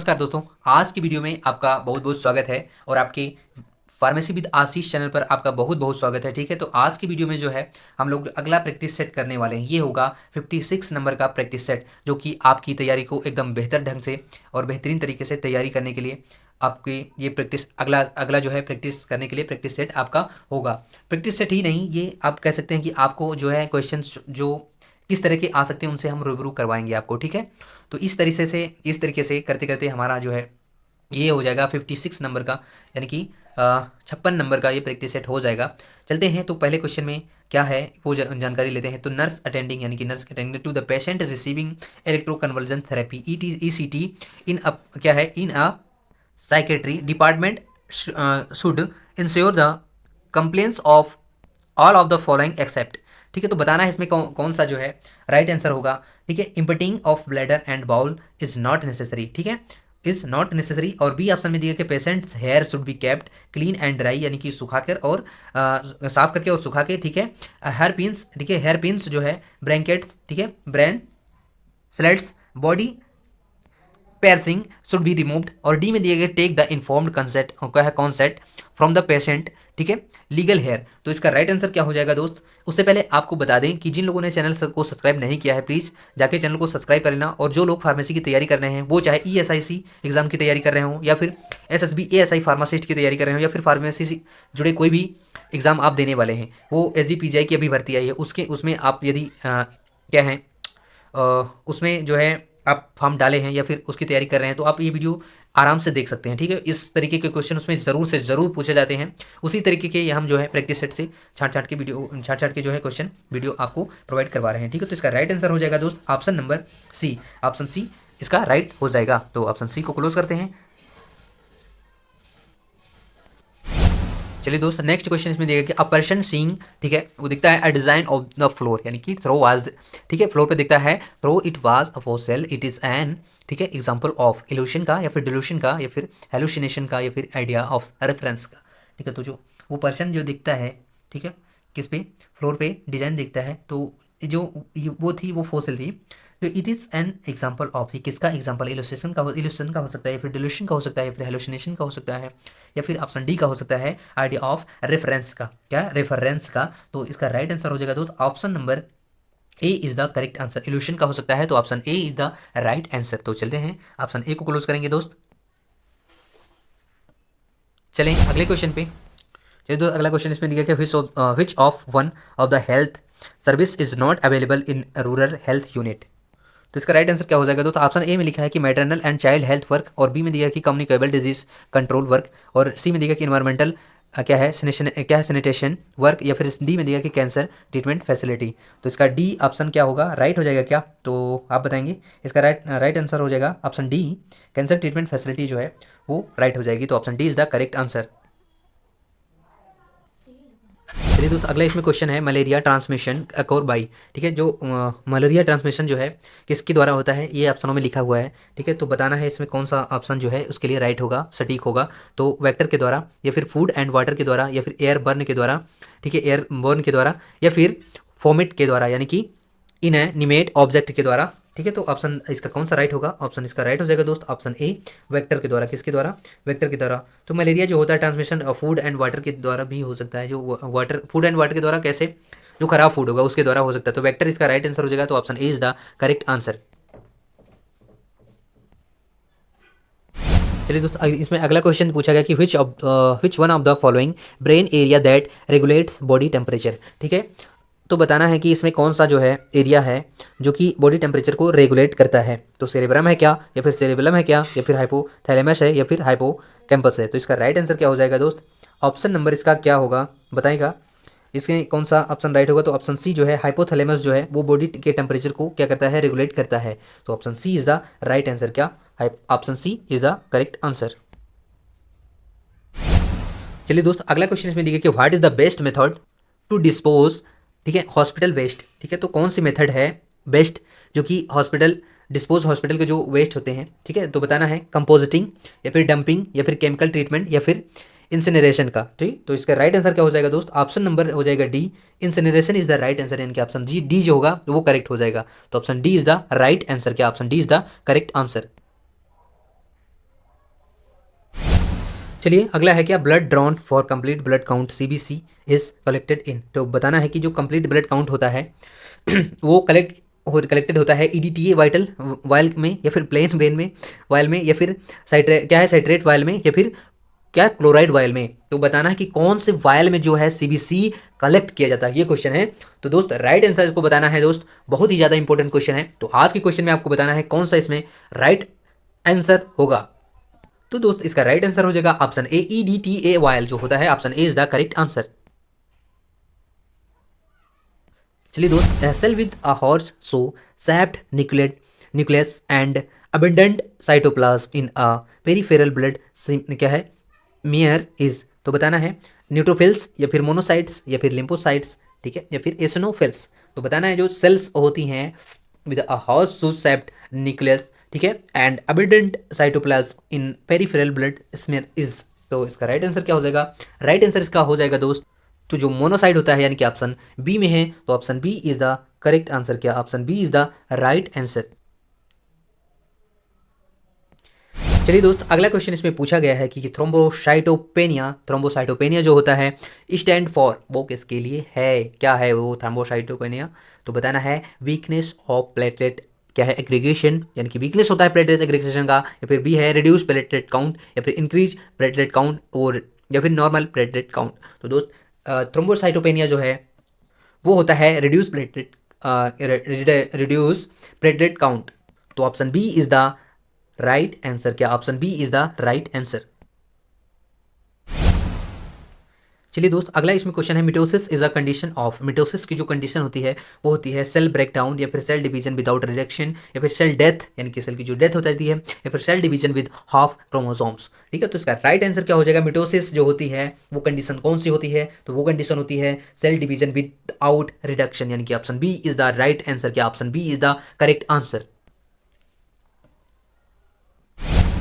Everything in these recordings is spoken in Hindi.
नमस्कार दोस्तों, आज की वीडियो में आपका बहुत बहुत स्वागत है और आपके फार्मेसी विद आशीष चैनल पर आपका बहुत बहुत स्वागत है। ठीक है, तो आज की वीडियो में जो है हम लोग अगला प्रैक्टिस सेट करने वाले हैं। ये होगा 56 नंबर का प्रैक्टिस सेट, जो कि आपकी तैयारी को एकदम बेहतर ढंग से और बेहतरीन तरीके से तैयारी करने के लिए आपकी ये प्रैक्टिस अगला अगला जो है प्रैक्टिस करने के लिए प्रैक्टिस सेट आपका होगा। प्रैक्टिस सेट ही नहीं, ये आप कह सकते हैं कि आपको जो है क्वेश्चन जो किस तरह के आ सकते हैं उनसे हम रूबरू करवाएंगे आपको। ठीक है, तो इस तरीके से करते करते हमारा जो है ये हो जाएगा 56 नंबर का, यानी कि 56 नंबर का ये प्रैक्टिस सेट हो जाएगा। चलते हैं, तो पहले क्वेश्चन में क्या है वो जानकारी लेते हैं। तो नर्स अटेंडिंग यानी कि nurse attending to the patient receiving electroconvulsive therapy ECT in a क्या है in a psychiatry department should ensure the complaints of all of the following except. ठीक है, तो बताना है इसमें कौन सा जो है राइट आंसर होगा। ठीक है, emptying of bladder and bowel is not necessary. ठीक है, इज नॉट नेसेसरी। और बी ऑप्शन में दिया कि patients hair should be kept clean and dry, यानी कि सुखाकर और साफ करके और सुखा के। ठीक है, हेयर पिंस, ठीक है, हेयर पिंस जो है ब्रैंकेट्स, ठीक है, bracelets body piercing should be removed. और डी में दिए गए टेक द इन्फॉर्म्ड कंसेंट क्या है कॉन्सेंट फ्रॉम द पेशेंट। ठीक है, लीगल हेयर। तो इसका राइट आंसर क्या हो जाएगा दोस्त। उससे पहले आपको बता दें कि जिन लोगों ने चैनल को सब्सक्राइब नहीं किया है, प्लीज़ जाके चैनल को सब्सक्राइब कर लेना। और जो लोग फार्मेसी की तैयारी कर रहे हैं, वो चाहे ESIC एग्जाम की तैयारी कर रहे हो या फिर SSB ASI फार्मासिस्ट की तैयारी कर रहे हो या फिर फार्मेसी से जुड़े कोई भी एग्जाम आप देने वाले हैं, वो SGPGI की अभी भर्ती आई है, उसमें आप यदि क्या है उसमें जो है आप फॉर्म डाले हैं या फिर उसकी तैयारी कर रहे हैं, तो आप ये वीडियो आराम से देख सकते हैं। ठीक है, इस तरीके के क्वेश्चन उसमें ज़रूर से ज़रूर पूछे जाते हैं। उसी तरीके के ये हम जो है प्रैक्टिस सेट से छाट छाट के जो है क्वेश्चन वीडियो आपको प्रोवाइड करवा रहे हैं। ठीक है, तो इसका राइट आंसर हो जाएगा दोस्त option number C. Option C इसका राइट हो जाएगा। तो ऑप्शन सी को क्लोज करते हैं। चलिए दोस्त, नेक्स्ट क्वेश्चन इसमें दिया कि अ पर्सन सीइंग, ठीक है, वो दिखता है अ डिजाइन ऑफ द फ्लोर, यानी कि थ्रो वाज, ठीक है, फ्लोर पे दिखता है throw it was a fossil it is an, ठीक है, एग्जांपल ऑफ इल्यूशन का या फिर डिल्यूशन का या फिर हेलुसिनेशन का या फिर आइडिया ऑफ रेफरेंस का। ठीक है, तो जो वो पर्सन जो दिखता है, ठीक है, किस पे, फ्लोर पे डिजाइन दिखता है, तो जो वो थी वो फॉसेल थी। तो it is an example of, ये किसका एग्जाम्पल, इल्यूस्ट्रेशन का हो सकता है या फिर डिल्यूशन का हो सकता है या फिर हेलुसिनेशन का हो सकता है या फिर ऑप्शन डी का हो सकता है आइडिया ऑफ रेफरेंस का, क्या रेफरेंस का। तो इसका राइट आंसर हो जाएगा दोस्त option number A is the correct answer. Evolution का हो सकता है तो option A is the right answer. तो चलते हैं, ऑप्शन ए को क्लोज करेंगे दोस्त। चलें अगले क्वेश्चन पे। चलिए दोस्त, अगला क्वेश्चन इसमें दिया कि which of one of the health service is not available in rural health unit. तो इसका राइट आंसर क्या हो जाएगा दोस्तों। ऑप्शन ए में लिखा है कि maternal and child health work, और बी में दिया है कि कम्युनिकेबल डिजीज कंट्रोल वर्क, और सी में दिया कि इन्वायरमेंटल क्या है सैनिटेशन वर्क, या फिर डी में दिया कि कैंसर ट्रीटमेंट फैसिलिटी। तो इसका डी ऑप्शन क्या होगा, राइट हो जाएगा क्या, तो आप बताएंगे। इसका राइट आंसर हो जाएगा option D, cancer treatment facility जो है वो राइट हो जाएगी। तो option D is the correct answer. चलिए दोस्तों, अगला इसमें क्वेश्चन है मलेरिया ट्रांसमिशन अकोर बाई। ठीक है, जो मलेरिया ट्रांसमिशन जो है किसके द्वारा होता है, ये ऑप्शनों में लिखा हुआ है। ठीक है, तो बताना है इसमें कौन सा ऑप्शन जो है उसके लिए राइट होगा, सटीक होगा। तो वेक्टर के द्वारा या फिर फूड एंड वाटर के द्वारा या फिर एयर बर्न के द्वारा, ठीक है, एयर बर्न के द्वारा या फिर फोमिट के द्वारा, यानी कि इनएनिमेट ऑब्जेक्ट के द्वारा। ठीक है, तो ऑप्शन इसका कौन सा राइट होगा, ऑप्शन इसका राइट हो जाएगा दोस्त ऑप्शन ए, वेक्टर के द्वारा। किसके द्वारा, वेक्टर के द्वारा। तो मलेरिया जो होता है ट्रांसमिशन फूड एंड वाटर के द्वारा भी हो सकता है, जो वाटर फूड एंड वाटर के द्वारा कैसे, जो खराब फूड होगा उसके द्वारा हो सकता है। तो वेक्टर इसका राइट आंसर हो जाएगा। तो option A is the correct answer. चलिए दोस्तों, इसमें अगला क्वेश्चन पूछा गया कि विच one of the following brain area that regulates body temperature. ठीक है, तो बताना है कि इसमें कौन सा जो है एरिया है जो कि बॉडी टेम्परेचर को रेगुलेट करता है। तो सेरेब्रम है क्या, या फिर सेरेबेलम है क्या, या फिर हाइपोथैलेमस है, या फिर हाइपोकैम्पस है। तो इसका राइट आंसर क्या हो जाएगा दोस्त। ऑप्शन नंबर इसका क्या होगा बताएगा, इसमें कौन सा ऑप्शन राइट होगा। तो ऑप्शन सी जो है हाइपोथैलेमस जो है वो बॉडी के टेम्परेचर को क्या करता है, रेगुलेट करता है। तो option C is the right answer. क्या, option C is the correct answer. चलिए दोस्त, अगला क्वेश्चन इसमें दिया कि what is the best method to dispose, ठीक है, हॉस्पिटल वेस्ट। ठीक है, तो कौन सी मेथड है बेस्ट जो कि हॉस्पिटल के जो वेस्ट होते हैं, ठीक है, तो बताना है कंपोजिटिंग या फिर डंपिंग या फिर केमिकल ट्रीटमेंट या फिर इंसिनरेशन का। ठीक, तो इसका राइट आंसर क्या हो जाएगा दोस्त। ऑप्शन नंबर हो जाएगा D, incineration is the right answer, यानी कि ऑप्शन जी डी जो होगा वो करेक्ट हो जाएगा। तो option D is the right answer. क्या, option D is the correct answer. चलिए अगला है क्या, blood drawn for complete blood count CBC is collected in. तो बताना है कि जो कंप्लीट ब्लड काउंट होता है वो कलेक्टेड होता है ईडीटीए वाइटल वायल में, या फिर प्लेन वेन में वायल में, या फिर साइट्रेट वायल में, या फिर क्या क्लोराइड वायल में। तो बताना है कि कौन से वायल में जो है सीबीसी कलेक्ट किया जाता है, ये क्वेश्चन है। तो दोस्त राइट आंसर इसको बताना है दोस्त, बहुत ही ज्यादा इंपॉर्टेंट क्वेश्चन है। तो आज के क्वेश्चन में आपको बताना है कौन सा इसमें राइट आंसर होगा। तो दोस्त इसका राइट आंसर हो जाएगा ऑप्शन ए, ईडीटीए वायल जो होता है, option A is the correct answer. चलिए दोस्त, cell with a horseshoe shaped nucleus and abundant cytoplasm in a peripheral blood क्या है मियर इज। तो बताना है न्यूट्रोफिल्स, या फिर मोनोसाइट्स, या फिर लिम्फोसाइट्स, ठीक है, या फिर एसिनोफिल्स। तो बताना है जो सेल्स होती हैं with a horseshoe shaped nucleus, ठीक है, and abundant cytoplasm in peripheral blood smear is. तो इसका राइट आंसर क्या हो जाएगा, राइट आंसर इसका हो जाएगा दोस्त, तो जो मोनोसाइड होता है यानी कि ऑप्शन बी में है, तो option B is the correct answer. क्या, option B is the right answer. चलिए दोस्त, अगला क्वेश्चन इसमें पूछा गया है कि थ्रोम्बोसाइटोपेनिया जो होता है स्टैंड फॉर, वो किसके लिए है, क्या है वो थ्रोम्बोसाइटोपेनिया। तो बताना है वीकनेस ऑफ प्लेटलेट क्या है एग्रीगेशन, यानी कि वीकनेस होता है प्लेटलेट एग्रीगेशन का, या फिर बी है रिड्यूस प्लेटलेट काउंट, या फिर इंक्रीज प्लेटलेट काउंट, और या फिर नॉर्मल प्लेटलेट काउंट। तो दोस्त थ्रोम्बोसाइटोपेनिया जो है वो होता है रिड्यूस प्लेटलेट काउंट। तो option B is the right answer. क्या, option B is the right answer. चलिए दोस्त, अगला इसमें क्वेश्चन है mitosis is a condition of. Mitosis की जो कंडीशन होती है वो होती है सेल ब्रेकडाउन, या फिर सेल डिवीजन विदाउट रिडक्शन, या फिर सेल डेथ, यानी कि सेल की जो डेथ हो जाती है, या फिर cell division with half chromosomes. ठीक है, तो इसका राइट आंसर क्या हो जाएगा, मिटोसिस जो होती है वो कंडीशन कौन सी होती है, तो वो कंडीशन होती है सेल डिवीजन विदाउट रिडक्शन, यानी कि option B is the right answer. क्या, option B is the correct answer.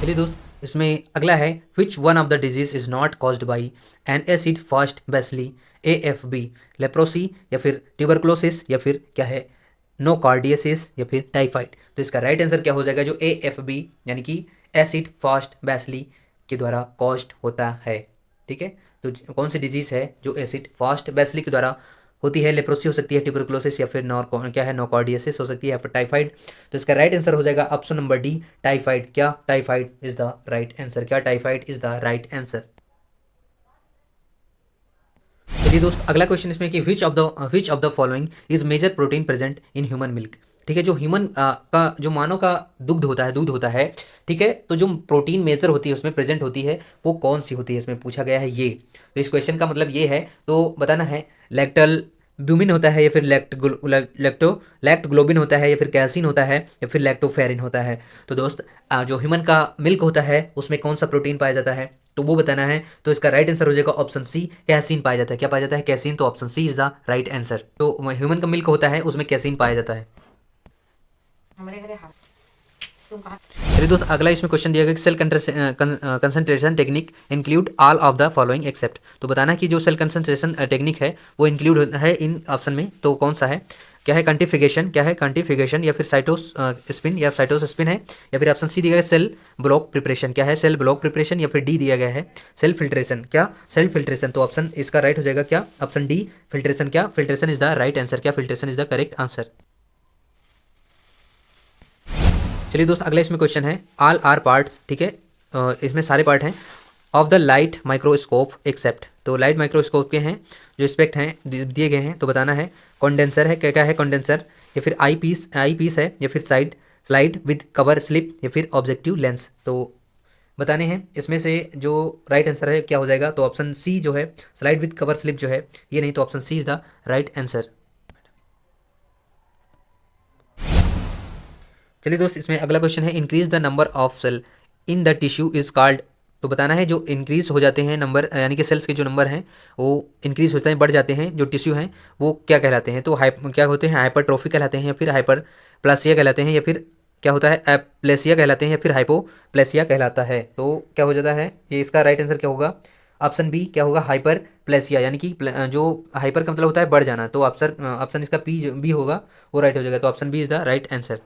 चलिए दोस्त, इसमें अगला है which one of the disease is not caused by an acid fast bacilli AFB, leprosy, या फिर ट्यूबरकुलोसिस, या फिर क्या है नोकार्डियसिस, या फिर टाइफाइड। तो इसका राइट आंसर क्या हो जाएगा, जो AFB यानी कि एसिड फास्ट बेसली के द्वारा कॉज्ड होता है। ठीक है, तो कौन सी डिजीज है जो एसिड फास्ट बेसली के द्वारा होती है, लेप्रोसी हो सकती है, ट्यूबरकुलोसिस, या फिर क्या है नोकार्डियसिस हो सकती है, या फिर टाइफाइड। तो इसका राइट आंसर हो जाएगा ऑप्शन नंबर डी, टाइफाइड। क्या, typhoid is the right answer. क्या, typhoid is the right answer. चलिए दोस्त, अगला क्वेश्चन इसमें कि which of the following is major protein present in human milk. ठीक है, जो ह्यूमन का जो मानव का दूध होता है, ठीक है, तो जो प्रोटीन मेजर होती है उसमें प्रेजेंट होती है वो कौन सी होती है, इसमें पूछा गया है ये। तो इस क्वेश्चन का मतलब ये है, तो बताना है लैक्टल ब्यूमिन होता है, या फिर लैक्ट ग्लोबिन होता है, या फिर कैसिन होता है, या फिर लैक्टोफेरिन होता है। तो दोस्त जो ह्यूमन का मिल्क होता है उसमें कौन सा प्रोटीन पाया जाता है, तो वो बताना है। तो इसका राइट आंसर हो जाएगा ऑप्शन सी, कैसीन पाया जाता है। क्या पाया जाता है, कैसीन। तो option C is the right answer. तो ह्यूमन का मिल्क होता है उसमें कैसीन पाया जाता है। हमारे घरे हाथ तुम कहा। चलिए दोस्त, अगला इसमें क्वेश्चन दिया गया कि cell concentration technique include all of the following except. तो बताना है कि जो सेल कंसंट्रेशन टेक्निक है वो इंक्लूड है इन ऑप्शन में, तो कौन सा है। क्या है क्वांटिफिकेशन, क्या है क्वांटिफिकेशन, या फिर साइटोस स्पिन, या साइटोस स्पिन है, या फिर ऑप्शन सी दिया गया सेल ब्लॉक प्रिपरेशन। क्या है, सेल ब्लॉक प्रिपरेशन, या फिर डी दिया गया है सेल फिल्ट्रेशन। क्या, सेल फिल्ट्रेशन। तो ऑप्शन इसका राइट हो जाएगा क्या, ऑप्शन डी फिल्ट्रेशन। क्या, filtration is the right answer. क्या, filtration is the correct answer. चलिए दोस्त, अगला इसमें क्वेश्चन है ऑल आर पार्ट्स, ठीक है, इसमें सारे पार्ट हैं of the light microscope except. तो लाइट माइक्रोस्कोप के हैं जो स्पेक्ट हैं दिए गए हैं। तो बताना है कंडेंसर है, क्या क्या है कंडेंसर, या फिर आई पीस है, या फिर स्लाइड विद कवर स्लिप, या फिर ऑब्जेक्टिव लेंस। तो बताने हैं इसमें से जो राइट आंसर है क्या हो जाएगा, तो ऑप्शन सी जो है स्लाइड विद कवर स्लिप जो है ये नहीं, तो option C is the right answer. चलिए दोस्त, इसमें अगला क्वेश्चन है increase the number of cell in the tissue is called. तो बताना है जो इंक्रीज हो जाते हैं नंबर, यानी कि सेल्स के जो नंबर हैं वो इंक्रीज होते हैं, बढ़ जाते हैं, जो टिश्यू हैं वो क्या कहलाते हैं, तो क्या होते हैं, हाइपरट्रोफी कहलाते हैं, या फिर हाइपर प्लासिया कहलाते हैं, या फिर क्या होता है एप्लेसिया कहलाते हैं, या फिर हाइपोप्लेसिया कहलाता है। तो क्या हो जाता है ये, इसका राइट आंसर क्या होगा, ऑप्शन बी क्या होगा हाइपर प्लेसिया, यानी कि जो हाइपर का मतलब होता है बढ़ जाना। तो ऑप्शन इसका बी होगा वो राइट हो जाएगा। तो option B is the right answer.